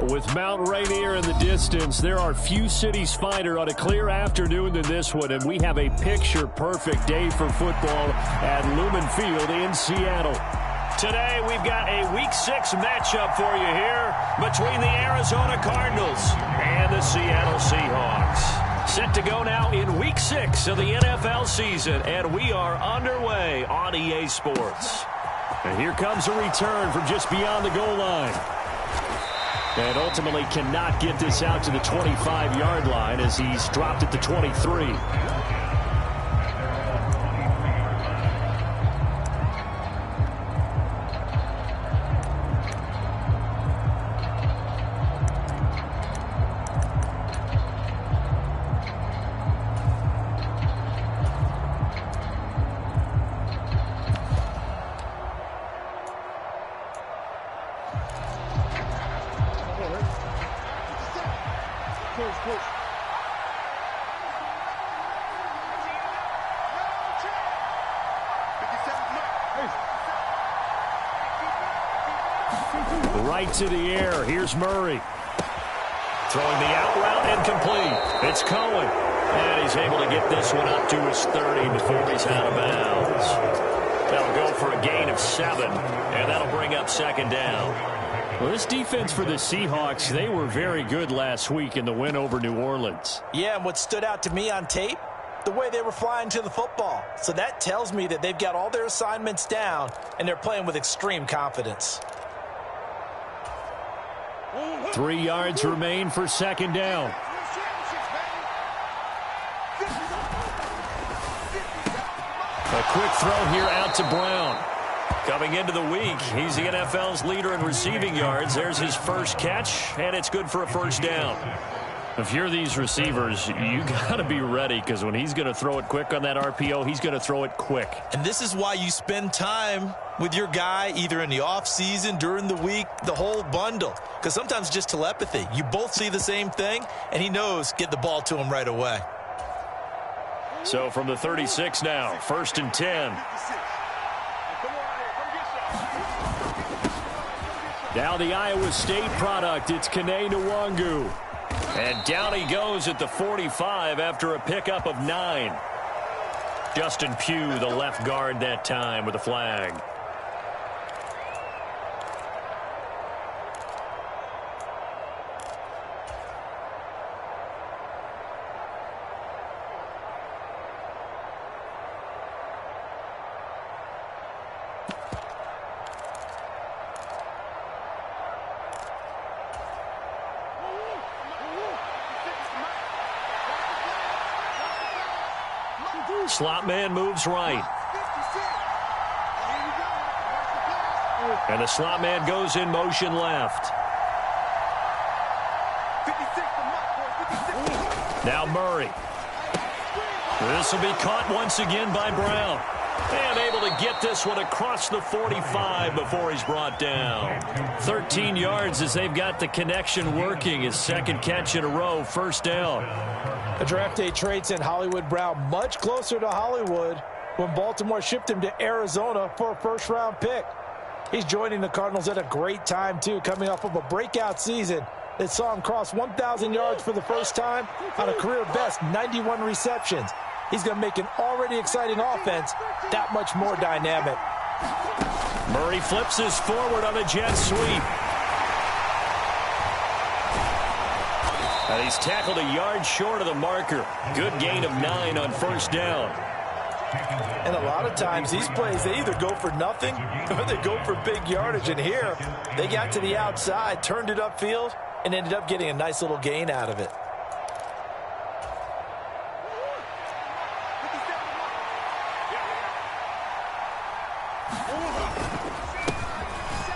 With Mount Rainier in the distance, there are few cities finer on a clear afternoon than this one, and we have a picture-perfect day for football at Lumen Field in Seattle. Today, we've got a Week 6 matchup for you here between the Arizona Cardinals and the Seattle Seahawks. Set to go now in Week 6 of the NFL season, and we are underway on EA Sports. And here comes a return from just beyond the goal line. And ultimately cannot get this out to the 25-yard line as he's dropped at the 23. Right to the air. Here's Murray. Throwing the out route and complete. It's Cohen. And he's able to get this one up to his 30 before he's out of bounds. That'll go for a gain of 7. And that'll bring up second down. Well, this defense for the Seahawks, they were very good last week in the win over New Orleans. Yeah, and what stood out to me on tape, the way they were flying to the football. So that tells me that they've got all their assignments down, and they're playing with extreme confidence. 3 yards remain for second down. A quick throw here out to Brown. Coming into the week, he's the NFL's leader in receiving yards. There's his first catch, and it's good for a first down. If you're these receivers, you got to be ready, because when he's going to throw it quick on that RPO, he's going to throw it quick. And this is why you spend time with your guy either in the offseason, during the week, the whole bundle. Because sometimes just telepathy. You both see the same thing, and he knows get the ball to him right away. So from the 36 now, 1st and 10. Now the Iowa State product, it's Kene Nwangu. And down he goes at the 45 after a pickup of 9. Justin Pugh, the left guard that time with a flag. Slot man moves right. And the slot man goes in motion left. Now Murray. This will be caught once again by Brown. And able to get this one across the 45 before he's brought down. 13 yards as they've got the connection working. His second catch in a row, first down. A draft day trade sent Hollywood Brown much closer to Hollywood when Baltimore shipped him to Arizona for a first-round pick. He's joining the Cardinals at a great time, too, coming off of a breakout season that saw him cross 1,000 yards for the first time on a career-best 91 receptions. He's going to make an already exciting offense that much more dynamic. Murray flips his forward on a jet sweep. And he's tackled a yard short of the marker. Good gain of 9 on first down. And a lot of times these plays, they either go for nothing or they go for big yardage. And here, they got to the outside, turned it upfield, and ended up getting a nice little gain out of it.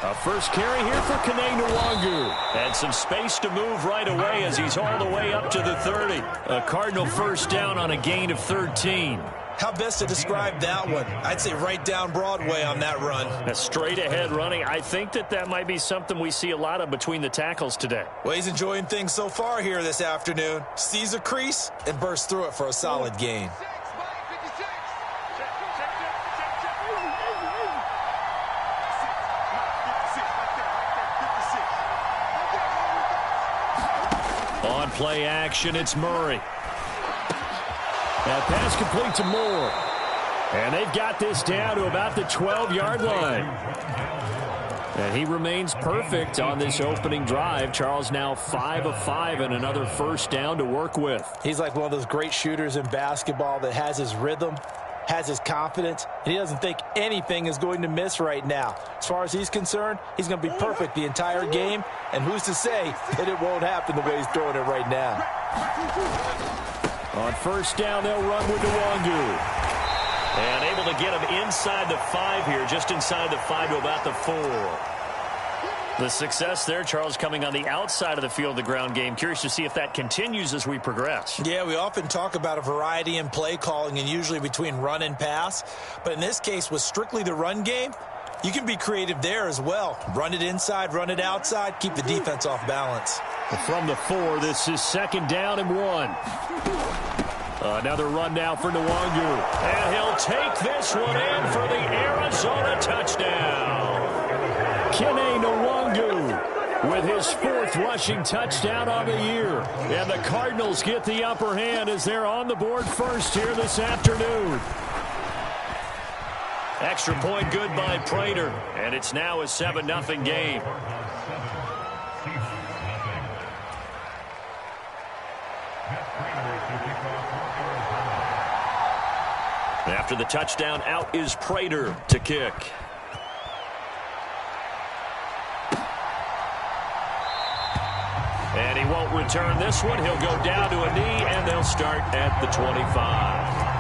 A first carry here for Kene Nwangu. And some space to move right away as he's all the way up to the 30. A Cardinal first down on a gain of 13. How best to describe that one? I'd say right down Broadway on that run. A straight ahead running. I think that might be something we see a lot of between the tackles today. Well, he's enjoying things so far here this afternoon. Sees a crease and bursts through it for a solid gain. On play action, it's Murray. That pass complete to Moore. And they've got this down to about the 12-yard line. And he remains perfect on this opening drive. Charles now 5 of 5 and another first down to work with. He's like one of those great shooters in basketball that has his rhythm, has his confidence, and he doesn't think anything is going to miss right now. As far as he's concerned, he's going to be perfect the entire game, and who's to say that it won't happen the way he's throwing it right now. On first down, they'll run with Nwangu. And able to get him inside the 5 here, just inside the 5 to about the 4. The success there, Charles, coming on the outside of the field, the ground game. Curious to see if that continues as we progress. Yeah, we often talk about a variety in play calling and usually between run and pass. But in this case, with strictly the run game, you can be creative there as well. Run it inside, run it outside, keep the defense off balance. From the 4, this is 2nd down and 1. Another run now for Nwangu. And he'll take this one in for the Arizona touchdown. Kene Nwangu with his 4th rushing touchdown on the year. And the Cardinals get the upper hand as they're on the board first here this afternoon. Extra point good by Prater. And it's now a 7-0 game. After the touchdown, out is Prater to kick. And he won't return this one. He'll go down to a knee, and they'll start at the 25.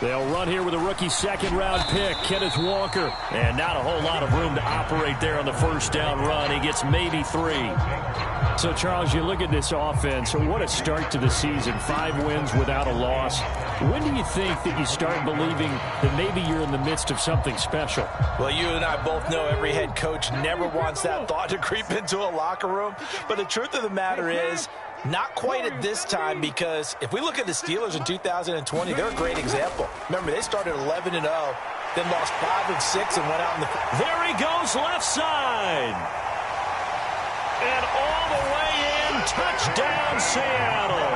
They'll run here with a rookie 2nd-round pick, Kenneth Walker. And not a whole lot of room to operate there on the first down run. He gets maybe 3. So, Charles, you look at this offense. What a start to the season. 5 wins without a loss. When do you think that you start believing that maybe you're in the midst of something special? Well, you and I both know every head coach never wants that thought to creep into a locker room. But the truth of the matter is, not quite at this time, because if we look at the Steelers in 2020, they're a great example. Remember, they started 11-0, then lost 5 of 6 and went out in the... There he goes, left side. And all the way in, touchdown Seattle.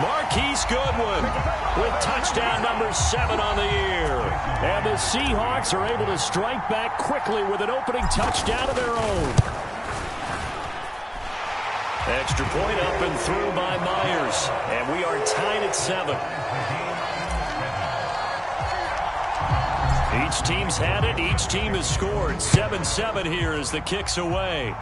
Marquise Goodwin with touchdown number 7 on the year. And the Seahawks are able to strike back quickly with an opening touchdown of their own. Extra point up and through by Myers. And we are tied at 7. Each team's had it. Each team has scored. 7-7 here as the kick's away.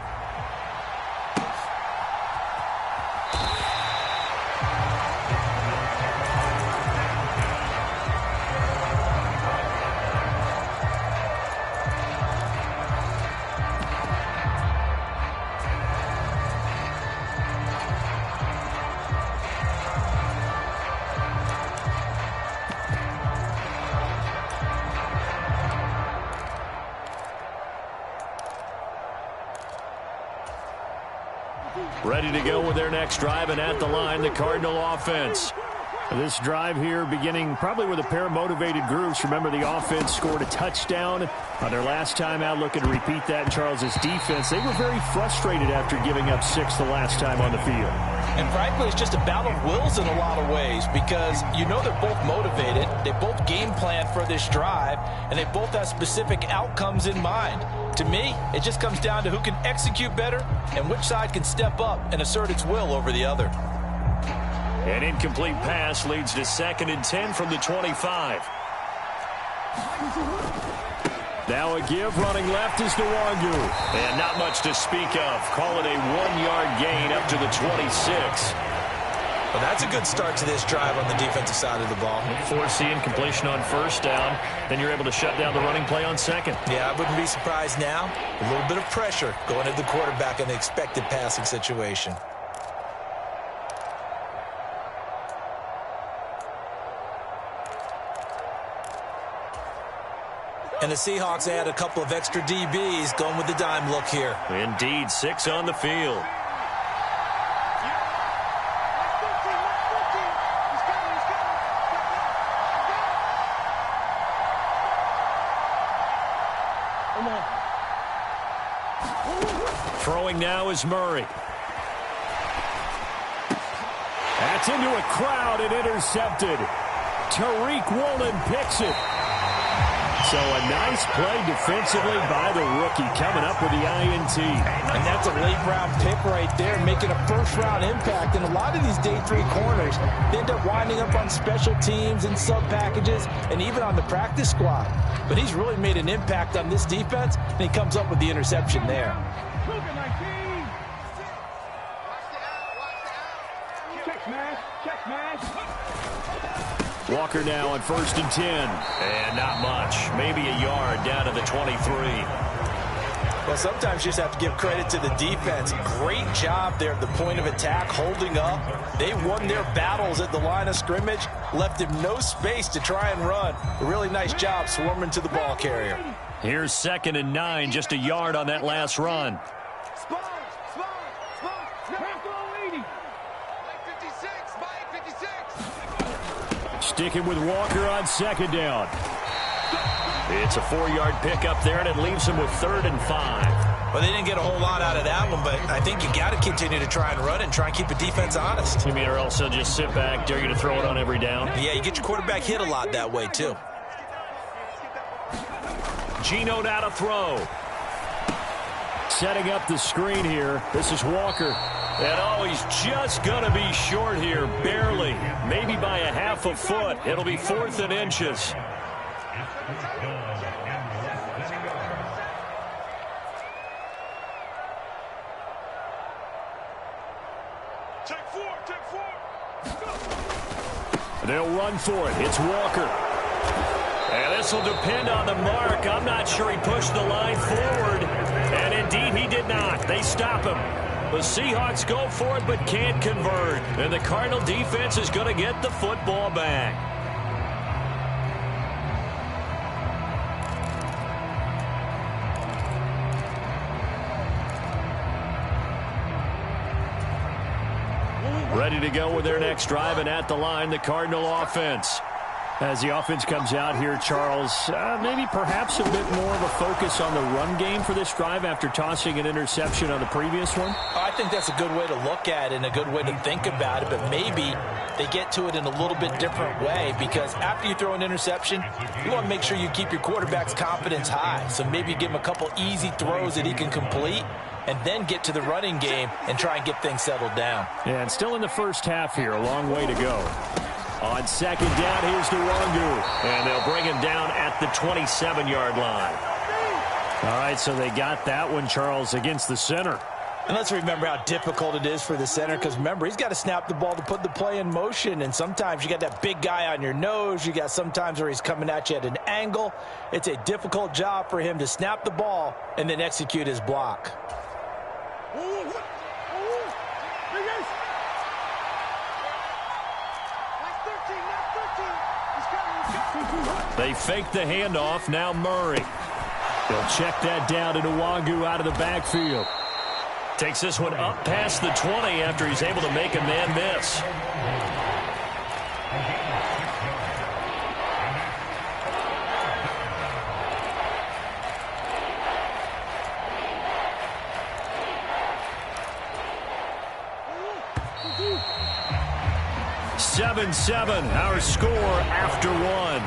Ready to go with their next drive, and at the line, the Cardinal offense. This drive here beginning probably with a pair of motivated groups. Remember, the offense scored a touchdown on their last time out. Looking to repeat that in Charles's defense. They were very frustrated after giving up 6 the last time on the field. And frankly, it's just a battle of wills in a lot of ways, because you know they're both motivated. They both game plan for this drive, and they both have specific outcomes in mind. To me, it just comes down to who can execute better and which side can step up and assert its will over the other. An incomplete pass leads to 2nd and 10 from the 25. Now a give, running left is Nwangu. And not much to speak of. Call it a 1-yard gain up to the 26. Well, that's a good start to this drive on the defensive side of the ball. Forcing completion on first down. Then you're able to shut down the running play on 2nd. Yeah, I wouldn't be surprised now. A little bit of pressure going to the quarterback in the expected passing situation. And the Seahawks add a couple of extra DBs going with the dime look here. Indeed, 6 on the field. Throwing now is Murray. That's into a crowd and intercepted. Tariq Woolen picks it. So a nice play defensively by the rookie coming up with the INT. And that's a late-round pick right there, making a first-round impact. And a lot of these day 3 corners, they end up winding up on special teams and sub-packages and even on the practice squad. But he's really made an impact on this defense, and he comes up with the interception there. Walker now on 1st and 10. And not much. Maybe a yard down to the 23. Well, sometimes you just have to give credit to the defense. Great job there at the point of attack, holding up. They won their battles at the line of scrimmage, left him no space to try and run. A really nice job swarming to the ball carrier. Here's 2nd and 9, just a yard on that last run. Sticking with Walker on 2nd down. It's a 4-yard pickup there, and it leaves him with 3rd and 5. Well, they didn't get a whole lot out of that one, but I think you got to continue to try and run and try and keep the defense honest. You mean, or else they'll just sit back, dare you to throw it on every down? Yeah, you get your quarterback hit a lot that way, too. Geno now to throw. Setting up the screen here. This is Walker. And oh, he's just going to be short here, barely. Maybe by a half a foot. It'll be 4th and inches. They'll run for it. It's Walker. And this will depend on the mark. I'm not sure he pushed the line forward. And indeed, he did not. They stop him. The Seahawks go for it but can't convert. And the Cardinal defense is going to get the football back. Ready to go with their next drive, and at the line, the Cardinal offense. As the offense comes out here, Charles, maybe perhaps a bit more of a focus on the run game for this drive after tossing an interception on the previous one? I think that's a good way to look at it and a good way to think about it, but maybe they get to it in a little bit different way, because after you throw an interception, you want to make sure you keep your quarterback's confidence high. So maybe give him a couple easy throws that he can complete, and then get to the running game and try and get things settled down. Yeah, and still in the first half here, a long way to go. On 2nd down, here's Nwangu. And they'll bring him down at the 27-yard line. All right, so they got that one, Charles, against the center. And let's remember how difficult it is for the center, because remember, he's got to snap the ball to put the play in motion, and sometimes you got that big guy on your nose. You got sometimes where he's coming at you at an angle. It's a difficult job for him to snap the ball and then execute his block. They fake the handoff. Now Murray. They'll check that down to Nwangu out of the backfield. Takes this one up past the 20 after he's able to make a man miss. Seven, our score after one.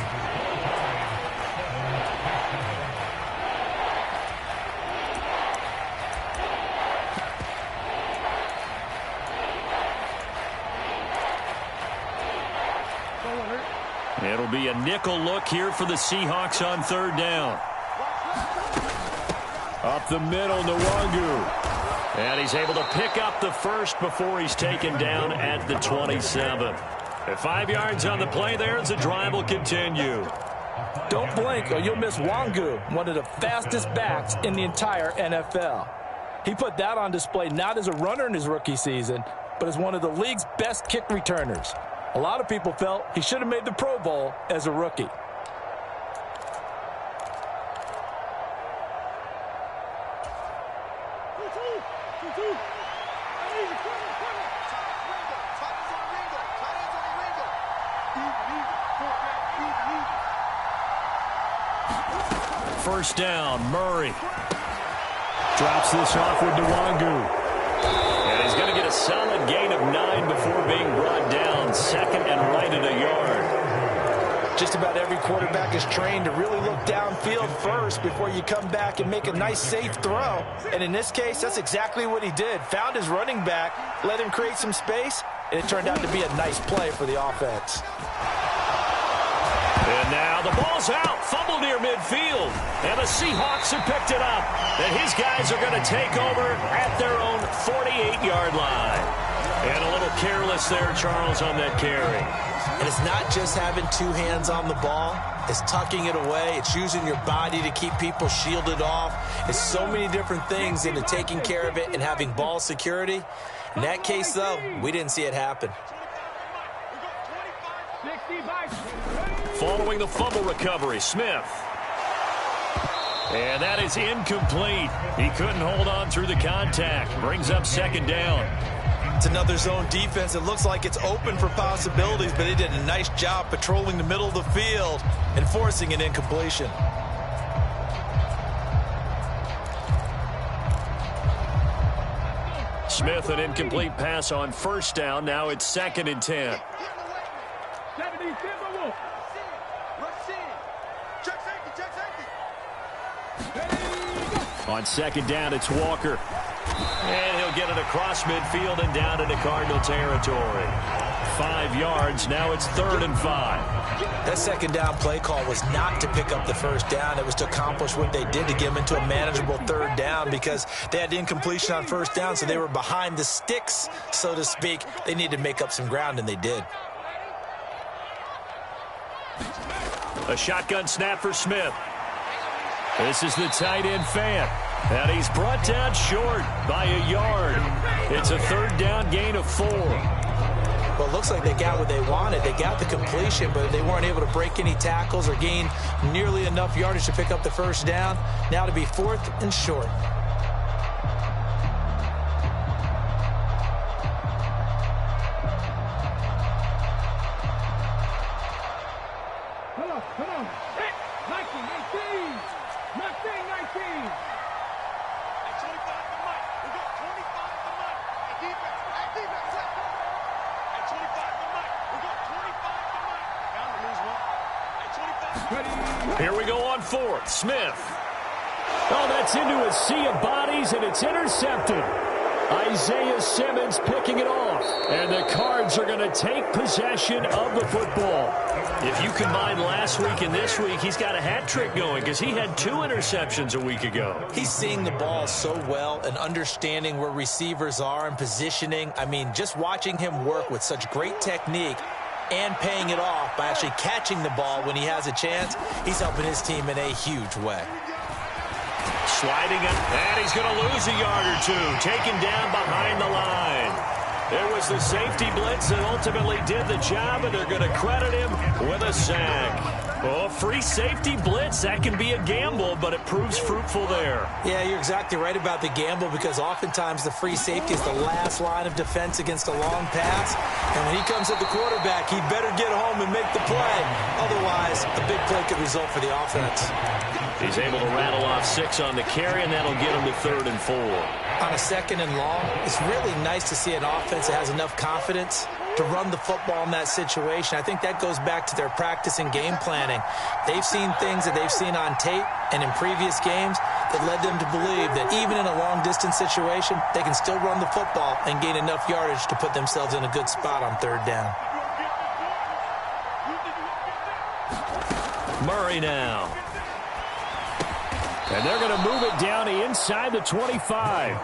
It'll be a nickel look here for the Seahawks on 3rd down. Up the middle, Nwangu. And he's able to pick up the first before he's taken down at the 27. At 5 yards on the play there as the drive will continue. Don't blink or you'll miss Nwangu, one of the fastest backs in the entire NFL. He put that on display not as a runner in his rookie season, but as one of the league's best kick returners. A lot of people felt he should have made the Pro Bowl as a rookie. first down. Murray drops this off with Nwangu. And he's going to get a solid gain of 9 before being brought down. Second and right at a yard. Just about every quarterback is trained to really look downfield first before you come back and make a nice, safe throw. And in this case, that's exactly what he did. Found his running back, let him create some space, and it turned out to be a nice play for the offense. And now the ball's out. Fumble near midfield. And the Seahawks have picked it up. And his guys are going to take over at their own 48-yard line. And a little careless there, Charles, on that carry. And it's not just having two hands on the ball. It's tucking it away. It's using your body to keep people shielded off. It's so many different things into taking care of it and having ball security. In that case, though, we didn't see it happen. Following the fumble recovery, Smith. And that is incomplete. He couldn't hold on through the contact. Brings up second down. It's another zone defense. It looks like it's open for possibilities, but they did a nice job patrolling the middle of the field and forcing an incompletion. Smith, an incomplete pass on first down. Now it's 2nd and 10. On second down, it's Walker. And he'll get it across midfield and down into Cardinal territory. 5 yards. Now it's 3rd and 5. That second down play call was not to pick up the first down. It was to accomplish what they did to get them into a manageable 3rd down because they had incompletion on first down, so they were behind the sticks, so to speak. They needed to make up some ground, and they did. A shotgun snap for Smith. This is the tight end Fant. And he's brought down short by a yard. It's a 3rd down gain of 4. Well, it looks like they got what they wanted. They got the completion, but they weren't able to break any tackles or gain nearly enough yardage to pick up the first down. Now to be 4th and short. Come on. 19. Here we go on 4th. Smith. Oh, that's into a sea of bodies, and it's intercepted. Isaiah Simmons picking it off. And the Cards are going to take possession of the football. If you combine last week and this week, he's got a hat trick going because he had 2 interceptions a week ago. He's seeing the ball so well and understanding where receivers are and positioning. I mean, just watching him work with such great technique and paying it off by actually catching the ball when he has a chance, he's helping his team in a huge way. Sliding it, and he's going to lose a yard or 2. Taken down behind the line. It was the safety blitz that ultimately did the job, and they're going to credit him with a sack. Well, free safety blitz, that can be a gamble, but it proves fruitful there. Yeah, you're exactly right about the gamble because oftentimes the free safety is the last line of defense against a long pass. And when he comes at the quarterback, he better get home and make the play. Otherwise, a big play could result for the offense. He's able to rattle off 6 on the carry, and that'll get him to 3rd and 4. On a 2nd and long, it's really nice to see an offense that has enough confidence to run the football in that situation. I think that goes back to their practice and game planning. They've seen things that they've seen on tape and in previous games that led them to believe that even in a long-distance situation, they can still run the football and gain enough yardage to put themselves in a good spot on 3rd down. Murray now. And they're going to move it down to inside the 25.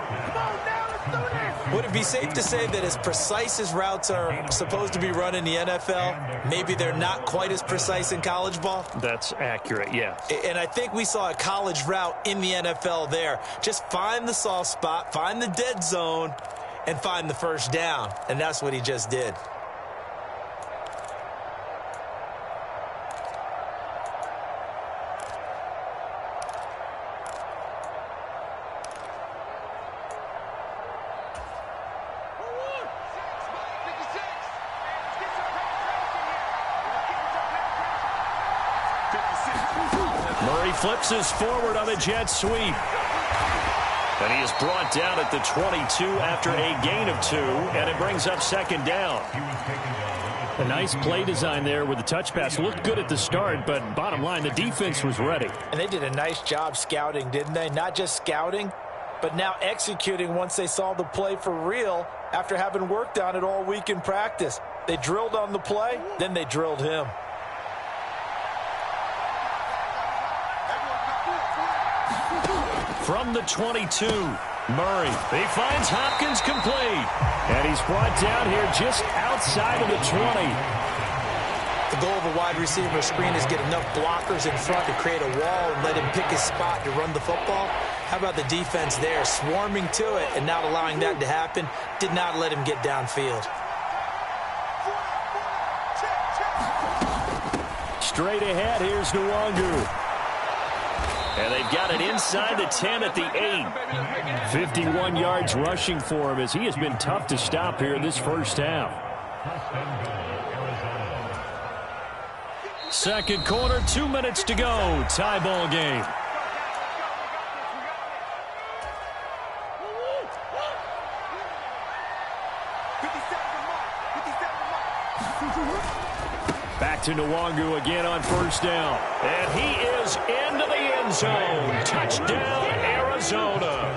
Would it be safe to say that as precise as routes are supposed to be run in the NFL, maybe they're not quite as precise in college ball? That's accurate, yeah. And I think we saw a college route in the NFL there. Just find the soft spot, find the dead zone, and find the first down. And that's what he just did. flips us forward on a jet sweep. And he is brought down at the 22 after a gain of 2, and it brings up second down. A nice play design there with the touch pass. Looked good at the start, but bottom line, the defense was ready. And they did a nice job scouting, didn't they? Not just scouting, but now executing once they saw the play for real after having worked on it all week in practice. They drilled on the play, then they drilled him. From the 22, Murray. He finds Hopkins complete. And he's brought down here just outside of the 20. The goal of a wide receiver screen is get enough blockers in front to create a wall and let him pick his spot to run the football. How about the defense there, swarming to it and not allowing that to happen? Did not let him get downfield. Straight ahead, here's Nwangu. And they've got it inside the 10 at the 8. 51 yards rushing for him as he has been tough to stop here in this first half. Second quarter, 2 minutes to go. Tie ball game. Back to Nwangu again on first down. And he is into the end zone. Touchdown, Arizona.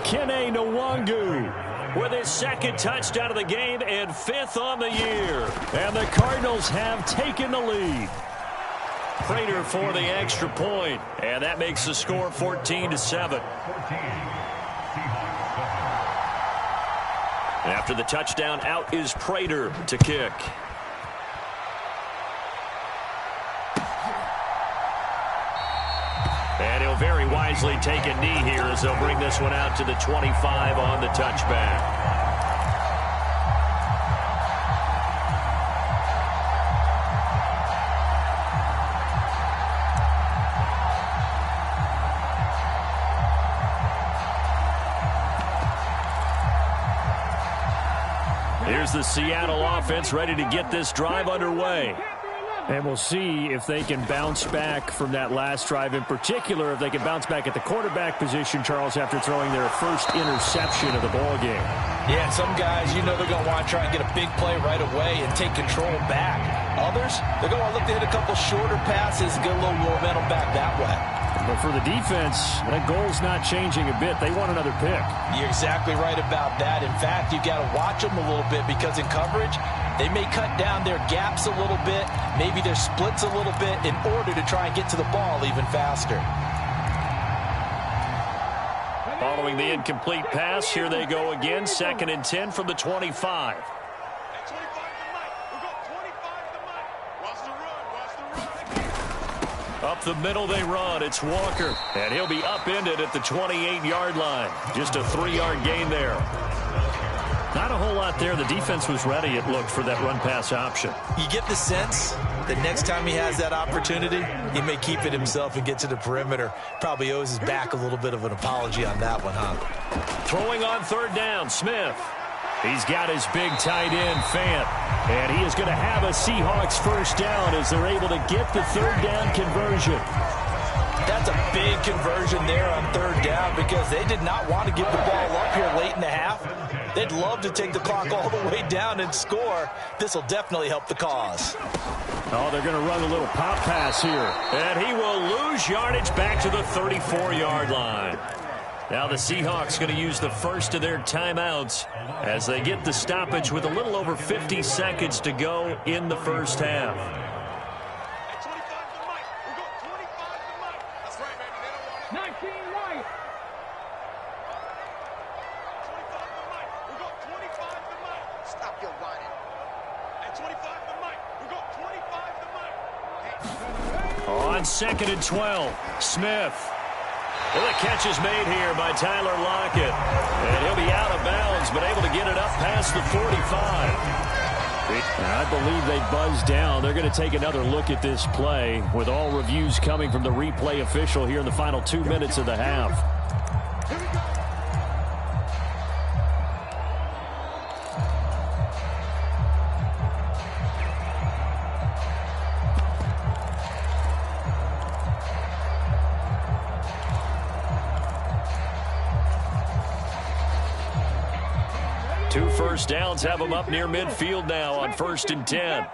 Kene Nwangu with his second touchdown of the game and 5th on the year. And the Cardinals have taken the lead. Prater for the extra point. And that makes the score 14-7. After the touchdown, out is Prater to kick. And he'll very wisely take a knee here as they'll bring this one out to the 25 on the touchback. Here's the Seattle offense ready to get this drive underway. And we'll see if they can bounce back from that last drive, in particular if they can bounce back at the quarterback position, Charles, after throwing their first interception of the ball game. Yeah, some guys, you know they're going to want to try and get a big play right away and take control back. Others, they're going to look to hit a couple shorter passes and get a little momentum back that way. But for the defense, that goal's not changing a bit. They want another pick. You're exactly right about that. In fact, you've got to watch them a little bit because in coverage, they may cut down their gaps a little bit, maybe their splits a little bit in order to try and get to the ball even faster. Following the incomplete pass, here they go again. 2nd and 10 from the 25. Up the middle they run. It's Walker. And he'll be upended at the 28-yard line. Just a 3-yard gain there. Not a whole lot there. The defense was ready, it looked, for that run-pass option. You get the sense that next time he has that opportunity, he may keep it himself and get to the perimeter. Probably owes his back a little bit of an apology on that one, huh? Throwing on 3rd down, Smith. He's got his big tight end, Fant. And he is going to have a Seahawks first down as they're able to get the 3rd down conversion. That's a big conversion there on 3rd down because they did not want to give the ball up here late in the half. They'd love to take the clock all the way down and score. This will definitely help the cause. Oh, they're going to run a little pop pass here. And he will lose yardage back to the 34-yard line. Now the Seahawks going to use the first of their timeouts as they get the stoppage with a little over 50 seconds to go in the first half. On 2nd and 12, Smith. Well, the catch is made here by Tyler Lockett. And he'll be out of bounds, but able to get it up past the 45. And I believe they buzzed down. They're going to take another look at this play with all reviews coming from the replay official here in the final 2 minutes of the half. first downs have them up near midfield now on 1st and 10.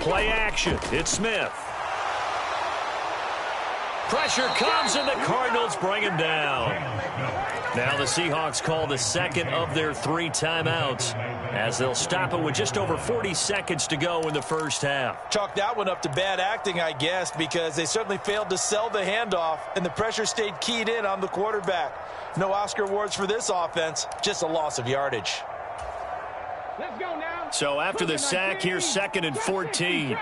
Play action. It's Smith. Pressure comes, and the Cardinals bring him down. Now the Seahawks call the second of their 3 timeouts as they'll stop it with just over 40 seconds to go in the first half. Chalk that one up to bad acting, I guess, because they certainly failed to sell the handoff, and the pressure stayed keyed in on the quarterback. No Oscar awards for this offense, just a loss of yardage. Let's go now. So after the sack, here's 2nd and 14.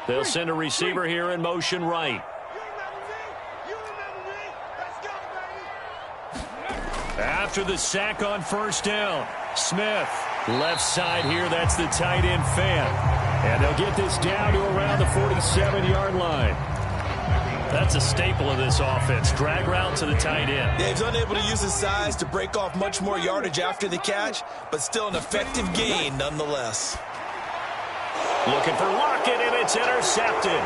They'll send a receiver here in motion right. After the sack on 1st down, Smith, left side here, that's the tight end fan. And they'll get this down to around the 47-yard line. That's a staple of this offense, drag route to the tight end. Yeah, he's unable to use his size to break off much more yardage after the catch, but still an effective gain nonetheless. Looking for Lockett, and it's intercepted.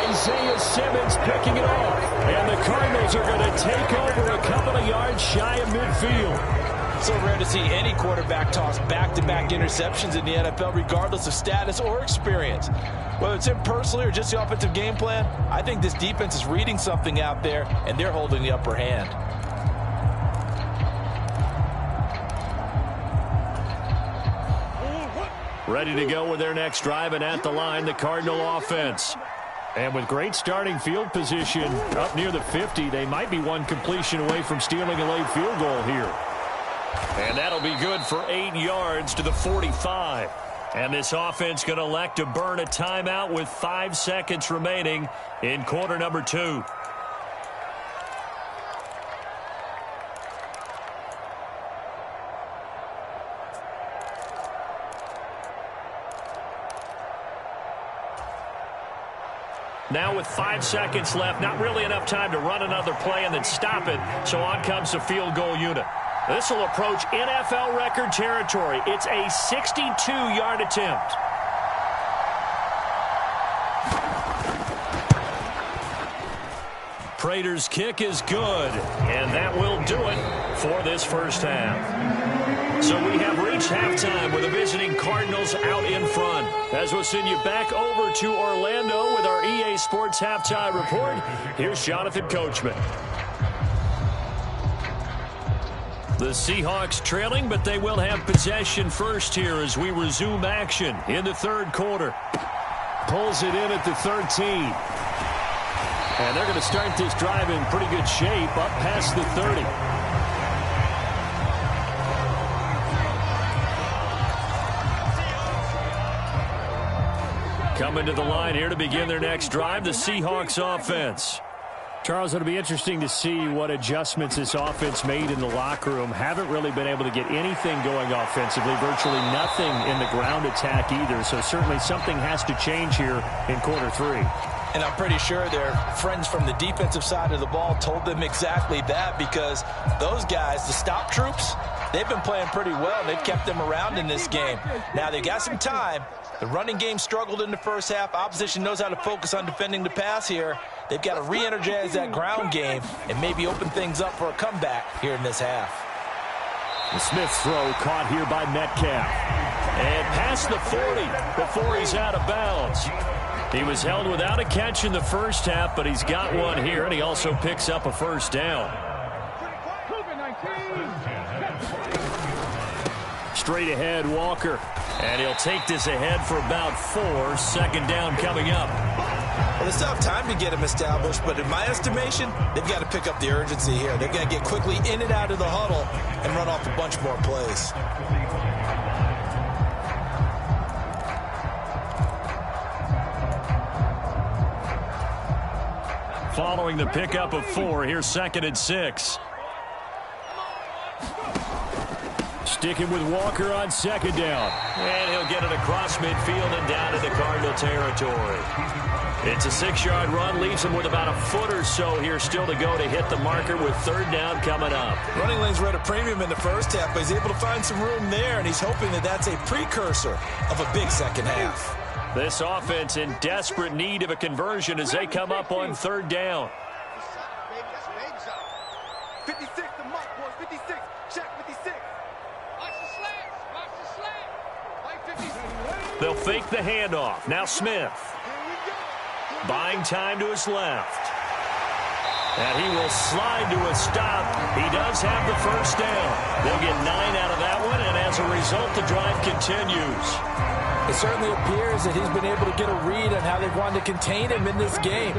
Isaiah Simmons picking it off. And the Cardinals are going to take over a couple of yards shy of midfield. So rare to see any quarterback toss back-to-back interceptions in the NFL, regardless of status or experience. Whether it's him personally or just the offensive game plan, I think this defense is reading something out there, and they're holding the upper hand. Ready to go with their next drive, and at the line, the Cardinal offense. And with great starting field position up near the 50, they might be one completion away from stealing a late field goal here. And that'll be good for 8 yards to the 45. And this offense going to elect to burn a timeout with 5 seconds remaining in quarter number 2. Now with 5 seconds left, not really enough time to run another play and then stop it, so on comes the field goal unit. This will approach NFL record territory. It's a 62-yard attempt. Prater's kick is good, and that will do it for this first half. So we have reached halftime with the visiting Cardinals out in front. As we'll send you back over to Orlando with our EA Sports Halftime Report, here's Jonathan Coachman. The Seahawks trailing, but they will have possession first here as we resume action in the 3rd quarter. Pulls it in at the 13. And they're going to start this drive in pretty good shape up past the 30. Coming to the line here to begin their next drive, the Seahawks offense. Charles, it'll be interesting to see what adjustments this offense made in the locker room. Haven't really been able to get anything going offensively, virtually nothing in the ground attack either. So certainly something has to change here in quarter 3. And I'm pretty sure their friends from the defensive side of the ball told them exactly that, because those guys, the stop troops, they've been playing pretty well, and they've kept them around in this game. Now, they've got some time. The running game struggled in the first half. Opposition knows how to focus on defending the pass here. They've got to re-energize that ground game and maybe open things up for a comeback here in this half. The Smith throw caught here by Metcalf. And past the 40 before he's out of bounds. He was held without a catch in the first half, but he's got one here, and he also picks up a first down. Straight ahead, Walker. And he'll take this ahead for about 4. 2nd down coming up. Well, it's tough time to get him established, but in my estimation, they've got to pick up the urgency here. They've got to get quickly in and out of the huddle and run off a bunch more plays. Following the pickup of 4, here's 2nd and 6. Sticking with Walker on 2nd down. And he'll get it across midfield and down into Cardinal territory. It's a 6-yard run, leaves him with about a foot or so here still to go to hit the marker with 3rd down coming up. Running lanes were at a premium in the first half, but he's able to find some room there, and he's hoping that that's a precursor of a big second half. This offense in desperate need of a conversion as they come up on 3rd down. They'll fake the handoff. Now Smith. Buying time to his left. And he will slide to a stop. He does have the first down. They'll get 9 out of that one, and as a result, the drive continues. It certainly appears that he's been able to get a read on how they've wanted to contain him in this game.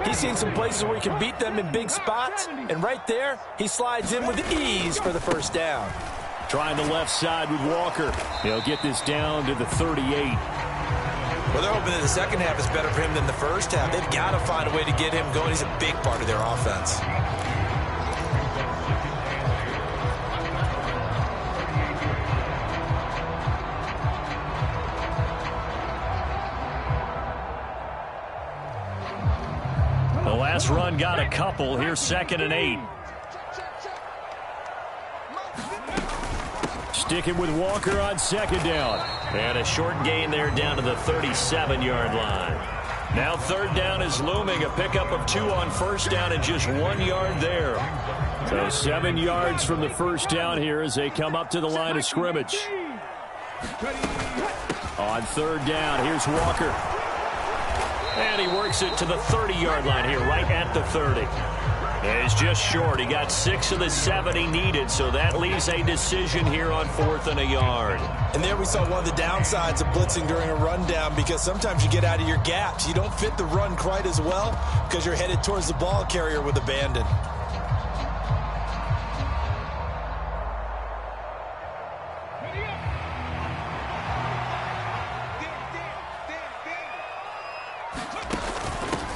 He's seen some places where he can beat them in big spots, and right there, he slides in with ease for the first down. Trying the left side with Walker. He'll get this down to the 38. Well, they're hoping that the second half is better for him than the first half. They've got to find a way to get him going. He's a big part of their offense. The last run got a couple. Here's 2nd and 8. Sticking with Walker on 2nd down. And a short gain there down to the 37-yard line. Now 3rd down is looming. A pickup of 2 on 1st down and just 1 yard there. So 7 yards from the first down here as they come up to the line of scrimmage. On 3rd down, here's Walker. And he works it to the 30-yard line here, right at the 30. He's just short. He got 6 of the 7 he needed, so that leaves a decision here on 4th and a yard. And there we saw one of the downsides of blitzing during a rundown, because sometimes you get out of your gaps. You don't fit the run quite as well because you're headed towards the ball carrier with abandon.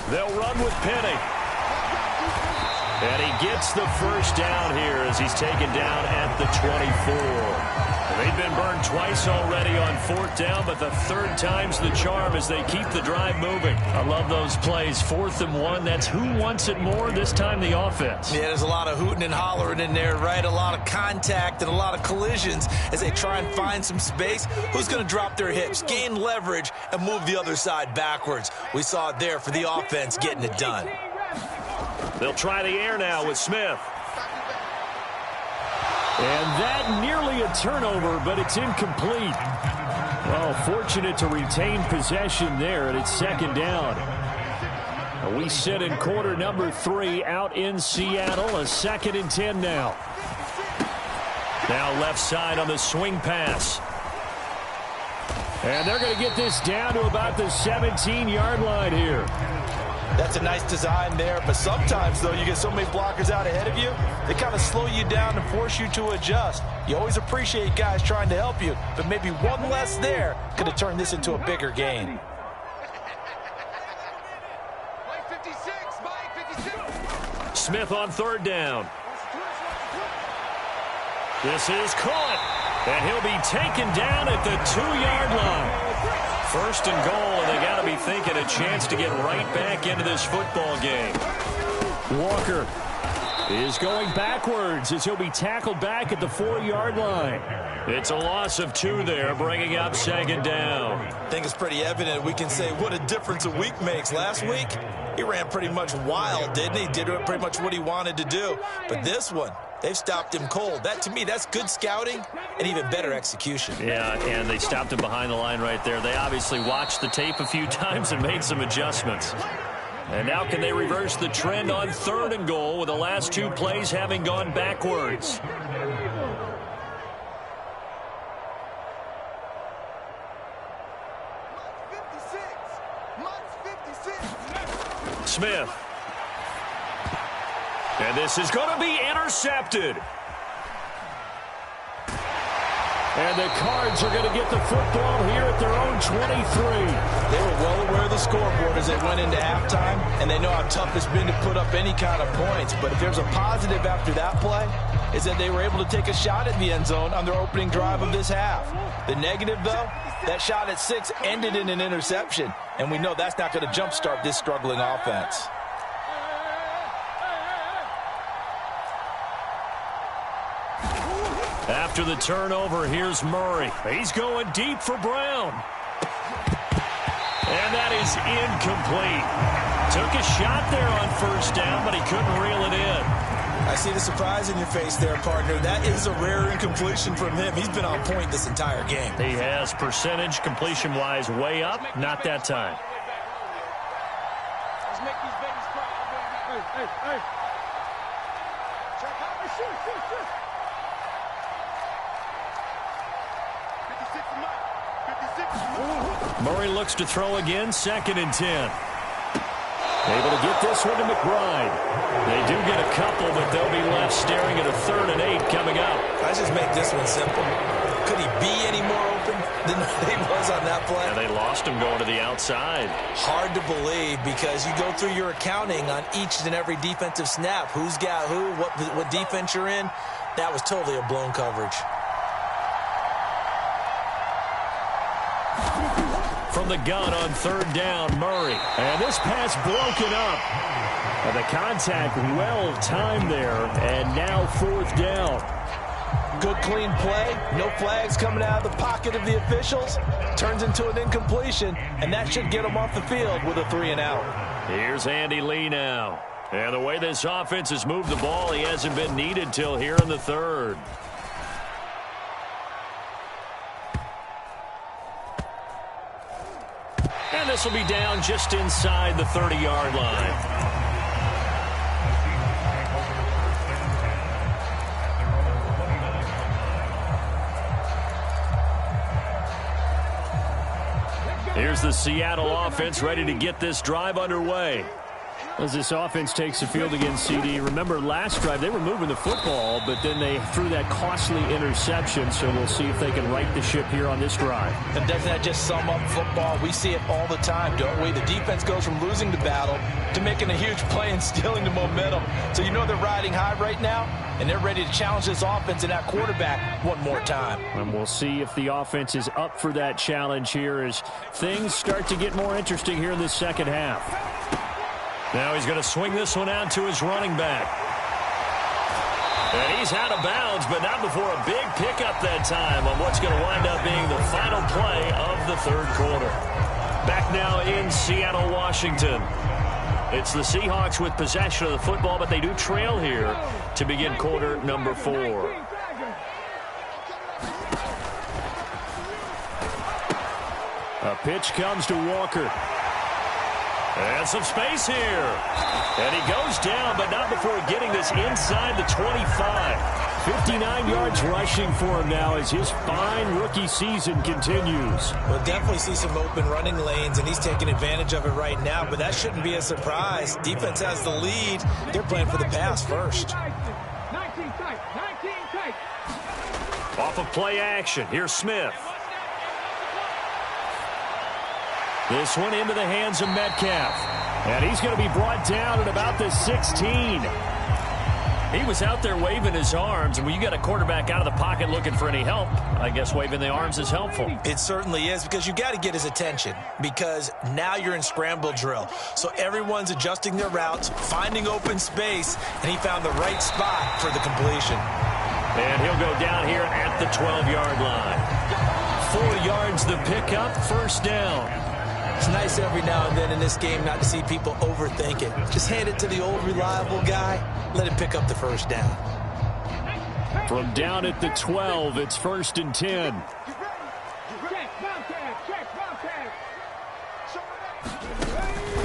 They'll run with Penny. And he gets the first down here as he's taken down at the 24. They've been burned twice already on 4th down, but the 3rd time's the charm as they keep the drive moving. I love those plays. 4th and 1, that's who wants it more, this time the offense. Yeah, there's a lot of hooting and hollering in there, right? A lot of contact and a lot of collisions as they try and find some space. Who's going to drop their hips, gain leverage, and move the other side backwards? We saw it there for the offense getting it done. They'll try the air now with Smith. And that nearly a turnover, but it's incomplete. Well, fortunate to retain possession there, and it's 2nd down. We sit in quarter number 3 out in Seattle, a 2nd and 10 now. Now left side on the swing pass. And they're going to get this down to about the 17-yard line here. That's a nice design there, but sometimes, though, you get so many blockers out ahead of you, they kind of slow you down and force you to adjust. You always appreciate guys trying to help you, but maybe one less there could have turned this into a bigger gain. Smith on 3rd down. This is caught, and he'll be taken down at the 2-yard line. 1st and goal, and they got to be thinking a chance to get right back into this football game. Walker is going backwards as he'll be tackled back at the 4-yard line. It's a loss of 2 there, bringing up 2nd down. I think it's pretty evident. We can say what a difference a week makes. Last week, he ran pretty much wild, didn't he? Did pretty much what he wanted to do. But this one, they've stopped him cold. That, to me, that's good scouting and even better execution. Yeah, and they stopped him behind the line right there. They obviously watched the tape a few times and made some adjustments. And now can they reverse the trend on 3rd and goal with the last 2 plays having gone backwards? Smith. And this is going to be intercepted. And the Cards are going to get the football here at their own 23. They were well aware of the scoreboard as they went into halftime, and they know how tough it's been to put up any kind of points. But if there's a positive after that play, is that they were able to take a shot at the end zone on their opening drive of this half. The negative, though, that shot at 6 ended in an interception, and we know that's not going to jumpstart this struggling offense. After the turnover, here's Murray. He's going deep for Brown. And that is incomplete. Took a shot there on 1st down, but he couldn't reel it in. I see the surprise in your face there, partner. That is a rare incompletion from him. He's been on point this entire game. He has percentage completion-wise way up. Not that time. Let's make these babies cry. Hey. Check out the shoot. 56 Murray looks to throw again, 2nd and 10. Able to get this one to McBride. They do get a couple, but they'll be left staring at a 3rd and 8 coming up. I just make this one simple. Could he be any more open than he was on that play? And they lost him going to the outside. Hard to believe because you go through your accounting on each and every defensive snap. Who's got who, what defense you're in. That was totally a blown coverage. From the gun on 3rd down, Murray. And this pass broken up. And the contact well timed there. And now 4th down. Good clean play. No flags coming out of the pocket of the officials. Turns into an incompletion. And that should get him off the field with a 3 and out. Here's Andy Lee now. And the way this offense has moved the ball, he hasn't been needed till here in the 3rd. And this will be down just inside the 30-yard line. Here's the Seattle offense ready to get this drive underway. As this offense takes the field against CD, remember last drive they were moving the football, but then they threw that costly interception, so we'll see if they can right the ship here on this drive. And doesn't that just sum up football? We see it all the time, don't we? The defense goes from losing the battle to making a huge play and stealing the momentum. So you know they're riding high right now, and they're ready to challenge this offense and that quarterback one more time. And we'll see if the offense is up for that challenge here as things start to get more interesting here in the second half. Now he's going to swing this one out to his running back. And he's out of bounds, but not before a big pickup that time on what's going to wind up being the final play of the 3rd quarter. Back now in Seattle, Washington. It's the Seahawks with possession of the football, but they do trail here to begin quarter number 4. A pitch comes to Walker. And some space here. And he goes down, but not before getting this inside the 25. 59 yards rushing for him now as his fine rookie season continues. We'll definitely see some open running lanes, and he's taking advantage of it right now, but that shouldn't be a surprise. Defense has the lead. They're playing for the pass first. 19 tight. Off of play action. Here's Smith. This one into the hands of Metcalf. And he's going to be brought down at about the 16. He was out there waving his arms, and when you got a quarterback out of the pocket looking for any help, I guess waving the arms is helpful. It certainly is, because you got to get his attention, because now you're in scramble drill. So everyone's adjusting their routes, finding open space, and he found the right spot for the completion. And he'll go down here at the 12-yard line. 4 yards the pickup, 1st down. It's nice every now and then in this game not to see people overthink it. Just hand it to the old reliable guy. Let him pick up the 1st down. From down at the 12, it's 1st and 10.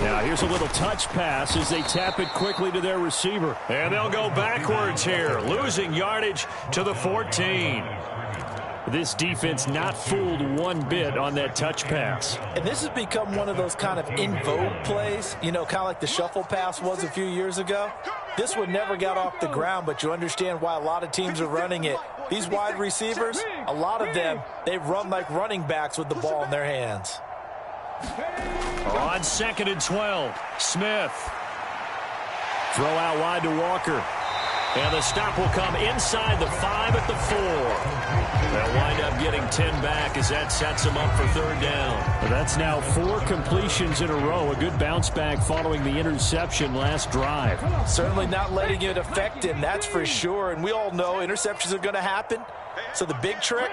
Now here's a little touch pass as they tap it quickly to their receiver. And they'll go backwards here, losing yardage to the 14. This defense not fooled one bit on that touch pass. And this has become one of those kind of in vogue plays, you know, kind of like the shuffle pass was a few years ago. This one never got off the ground, but you understand why a lot of teams are running it. These wide receivers, a lot of them, they run like running backs with the ball in their hands. On 2nd and 12, Smith. Throw out wide to Walker. And the stop will come inside the 5 at the 4. They'll wind up getting 10 back as that sets them up for 3rd down. Well, that's now 4 completions in a row. A good bounce back following the interception last drive. Certainly not letting it affect him, that's for sure. And we all know interceptions are going to happen. So the big trick,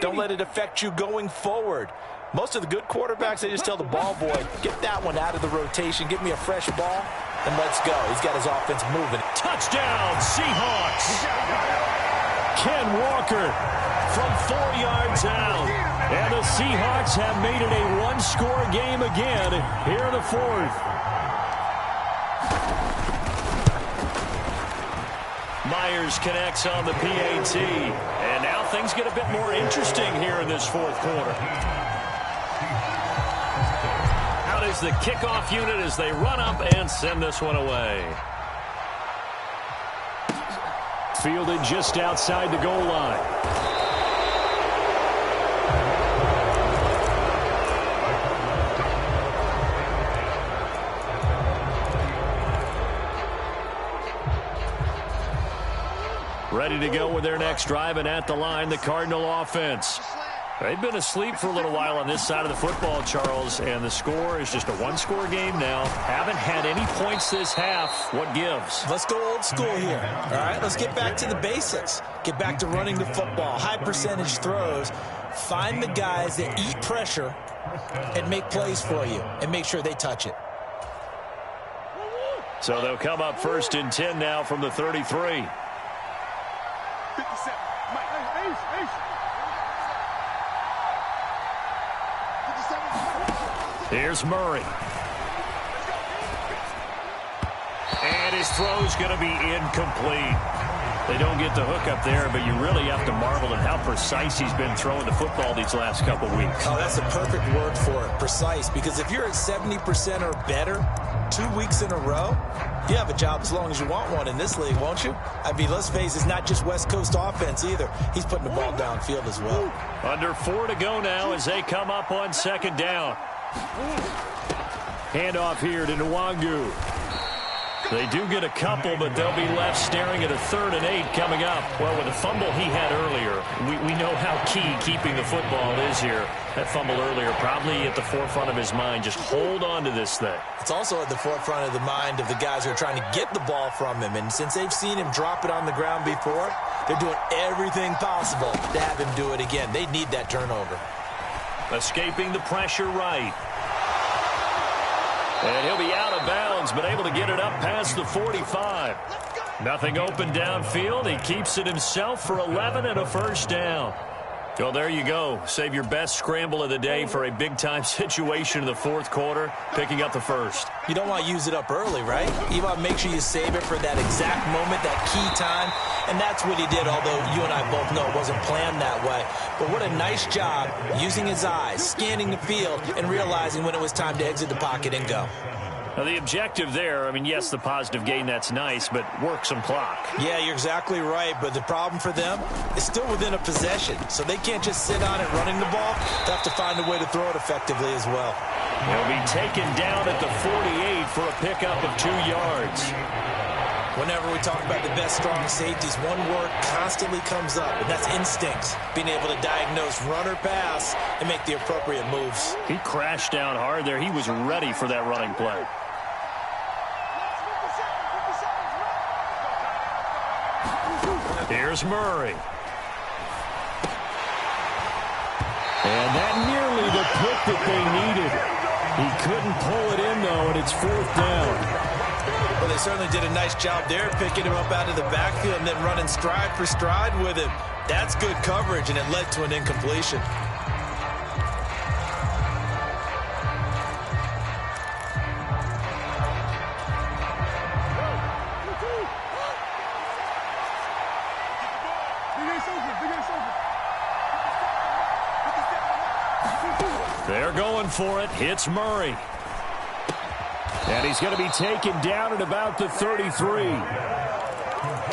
don't let it affect you going forward. Most of the good quarterbacks, they just tell the ball boy, get that one out of the rotation, give me a fresh ball, and let's go. He's got his offense moving. Touchdown, Seahawks. Ken Walker from 4 yards out. And the Seahawks have made it a one-score game again here in the fourth. Myers connects on the PAT. And now things get a bit more interesting here in this fourth quarter. Out is the kickoff unit as they run up and send this one away. Fielded just outside the goal line. Ready to go with their next drive, and at the line, the Cardinal offense. They've been asleep for a little while on this side of the football, Charles, and the score is just a one-score game now. Haven't had any points this half. What gives? Let's go old school here. All right, let's get back to the basics. Get back to running the football, high percentage throws. Find the guys that eat pressure and make plays for you and make sure they touch it. So they'll come up 1st and 10 now from the 33. 57. Mike, ace. Here's Murray. And his throw's going to be incomplete. They don't get the hook up there, but you really have to marvel at how precise he's been throwing the football these last couple weeks. Oh, that's a perfect word for it, precise, because if you're at 70% or better 2 weeks in a row, you have a job as long as you want one in this league, won't you? I mean, let's face it, it's not just West Coast offense either. He's putting the ball downfield as well. Under 4 to go now as they come up on 2nd down. Handoff here to Nwangu. They do get a couple, but they'll be left staring at a 3rd and 8 coming up. Well, with the fumble he had earlier, we know how key keeping the football is here. That fumble earlier probably at the forefront of his mind. Just hold on to this thing. It's also at the forefront of the mind of the guys who are trying to get the ball from him. And since they've seen him drop it on the ground before, they're doing everything possible to have him do it again. They need that turnover. Escaping the pressure right. And he'll be out of bounds, but able to get it up past the 45. Nothing open downfield. He keeps it himself for 11 and a 1st down. Well, there you go. Save your best scramble of the day for a big-time situation in the 4th quarter, picking up the 1st. You don't want to use it up early, right? You want to make sure you save it for that exact moment, that key time. And that's what he did, although you and I both know it wasn't planned that way. But what a nice job using his eyes, scanning the field, and realizing when it was time to exit the pocket and go. Now, the objective there, I mean, yes, the positive gain, that's nice, but work some clock. Yeah, you're exactly right, but the problem for them is still within a possession, so they can't just sit on it running the ball. They have to find a way to throw it effectively as well. He'll be taken down at the 48 for a pickup of 2 yards. Whenever we talk about the best strong safeties, one word constantly comes up, and that's instincts. Being able to diagnose run or pass and make the appropriate moves. He crashed down hard there. He was ready for that running play. Here's Murray. And that nearly the pick that they needed. He couldn't pull it in, though, and it's 4th down. Well, they certainly did a nice job there, picking him up out of the backfield and then running stride for stride with him. That's good coverage, and it led to an incompletion. They're going for it. It's Murray. And he's going to be taken down at about the 33.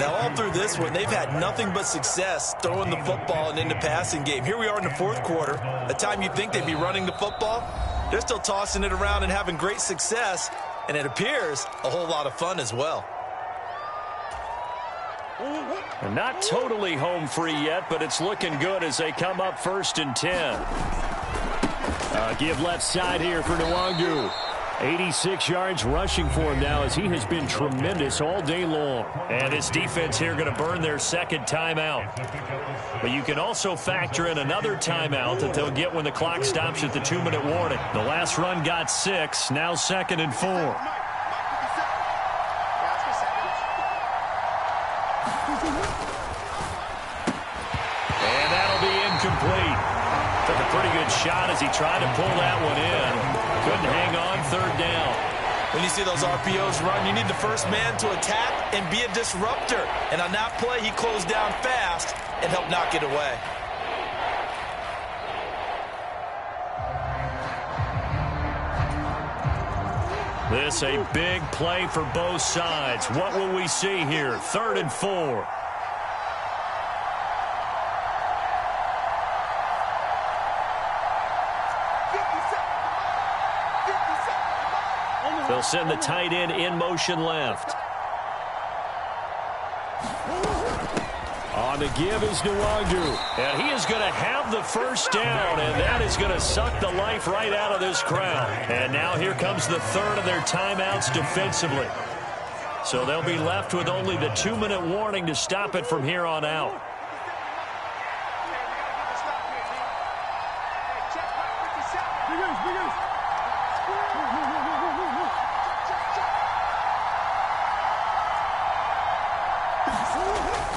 Now, all through this one, they've had nothing but success throwing the football and in the passing game. Here we are in the 4th quarter, a time you'd think they'd be running the football. They're still tossing it around and having great success, and it appears a whole lot of fun as well. And not totally home free yet, but it's looking good as they come up 1st and 10. Give left side here for Nwangu. 86 yards rushing for him now as he has been tremendous all day long. And this defense here going to burn their 2nd timeout. But you can also factor in another timeout that they'll get when the clock stops at the 2-minute warning. The last run got 6, now 2nd and 4. pretty good shot as he tried to pull that one in. Couldn't hang on third down. When you see those RPOs run, you need the first man to attack and be a disruptor. And on that play, he closed down fast and helped knock it away. This a big play for both sides. What will we see here? 3rd and 4. They'll send the tight end in motion left. On the give is Nwangu. And he is going to have the first down, and that is going to suck the life right out of this crowd. And now here comes the third of their timeouts defensively. So they'll be left with only the 2-minute warning to stop it from here on out.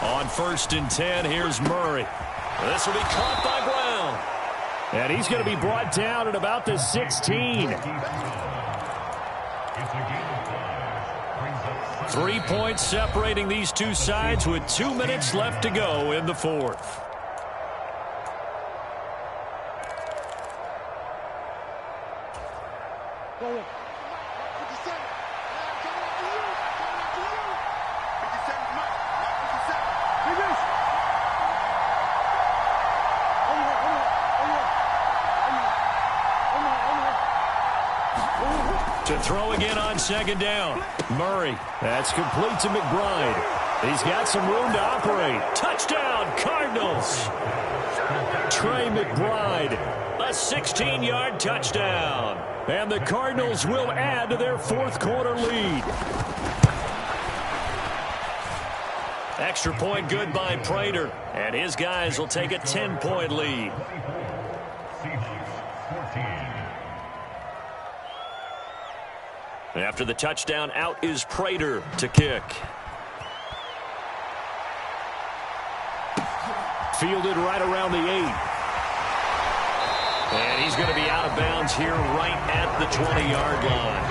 On 1st and 10, here's Murray. This will be caught by Brown. And he's going to be brought down at about the 16. 3 points separating these two sides with 2 minutes left to go in the 4th. To throw again on 2nd down. Murray. That's complete to McBride. He's got some room to operate. Touchdown, Cardinals. Trey McBride. A 16-yard touchdown. And the Cardinals will add to their 4th quarter lead. Extra point good by Prater. And his guys will take a 10-point lead. After the touchdown, out is Prater to kick. Fielded right around the 8. And he's going to be out of bounds here right at the 20-yard line.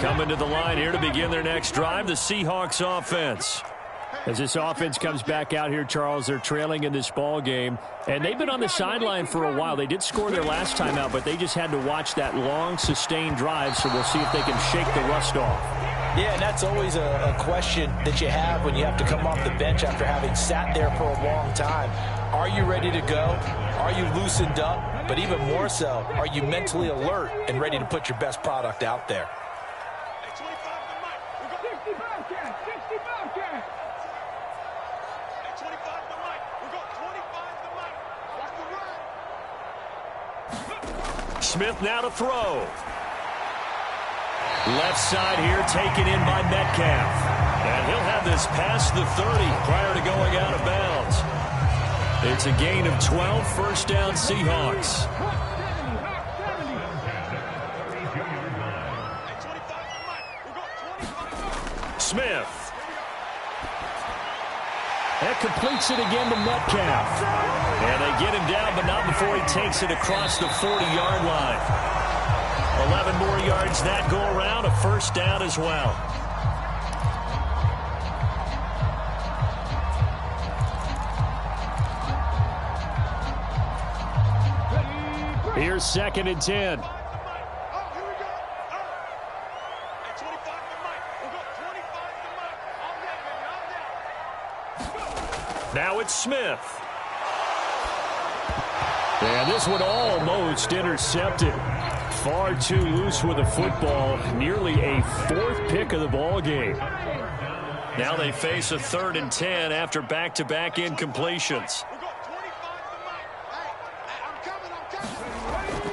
Coming to the line here to begin their next drive, the Seahawks offense. As this offense comes back out here, Charles, they're trailing in this ball game, and they've been on the sideline for a while. They did score their last time out, but they just had to watch that long, sustained drive, so we'll see if they can shake the rust off. Yeah, and that's always a question that you have when you have to come off the bench after having sat there for a long time. Are you ready to go? Are you loosened up? But even more so, are you mentally alert and ready to put your best product out there? Smith now to throw. Left side here taken in by Metcalf. And he'll have this past the 30 prior to going out of bounds. It's a gain of 12, first down Seahawks. Smith. That completes it again to Metcalf. And they get him down, but not before he takes it across the 40-yard line. 11 more yards that go around, a first down as well. Here's 2nd and 10. Now it's Smith. And this one almost intercepted. Far too loose with the football. Nearly a 4th pick of the ball game. Now they face a 3rd and 10 after back-to-back incompletions.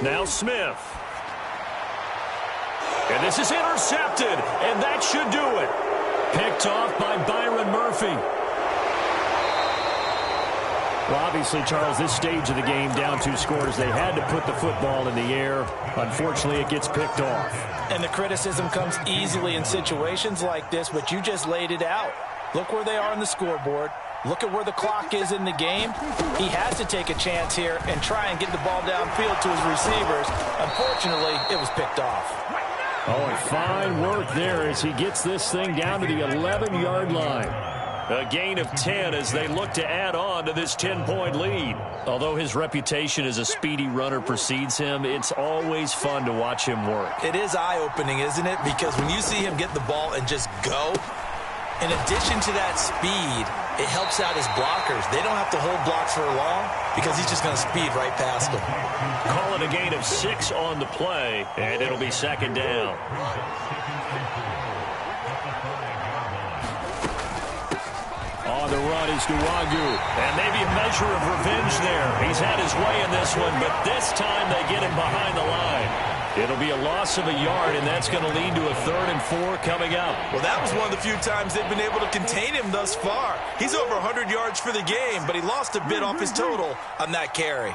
Now Smith. And this is intercepted. And that should do it. Picked off by Byron Murphy. Well, obviously, Charles, this stage of the game, down 2 scores, they had to put the football in the air. Unfortunately, it gets picked off. And the criticism comes easily in situations like this, but you just laid it out. Look where they are on the scoreboard. Look at where the clock is in the game. He has to take a chance here and try and get the ball downfield to his receivers. Unfortunately, it was picked off. Oh, and fine work there as he gets this thing down to the 11-yard line. A gain of 10 as they look to add on to this 10-point lead. Although his reputation as a speedy runner precedes him, it's always fun to watch him work. It is eye-opening, isn't it? Because when you see him get the ball and just go, in addition to that speed, it helps out his blockers. They don't have to hold blocks for long because he's just going to speed right past them. Call it a gain of 6 on the play, and it'll be second down. On the run is Nwagu. And maybe a measure of revenge there. He's had his way in this one, but this time they get him behind the line. It'll be a loss of a yard, and that's going to lead to a 3rd and 4 coming up. Well, that was one of the few times they've been able to contain him thus far. He's over 100 yards for the game, but he lost a bit off his total on that carry.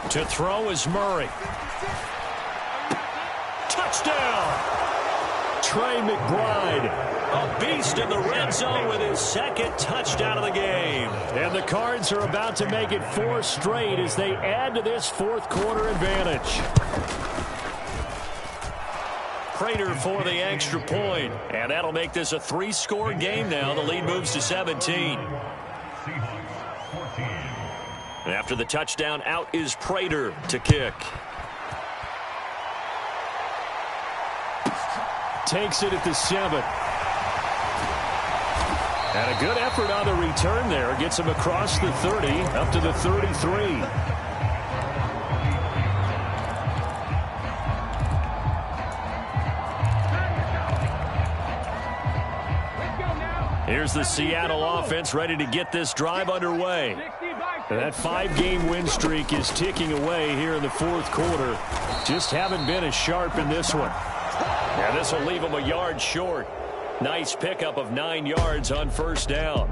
To throw is Murray. Touchdown! Trey McBride, a beast in the red zone with his 2nd touchdown of the game. And the Cards are about to make it 4 straight as they add to this 4th quarter advantage. Prater for the extra point, and that'll make this a 3-score game now. The lead moves to 17. And after the touchdown, out is Prater to kick. Takes it at the 7. And a good effort on the return there. Gets him across the 30, up to the 33. Here's the Seattle offense ready to get this drive underway. And that 5-game win streak is ticking away here in the 4th quarter. Just haven't been as sharp in this one. And this will leave them a yard short. Nice pickup of 9 yards on 1st down.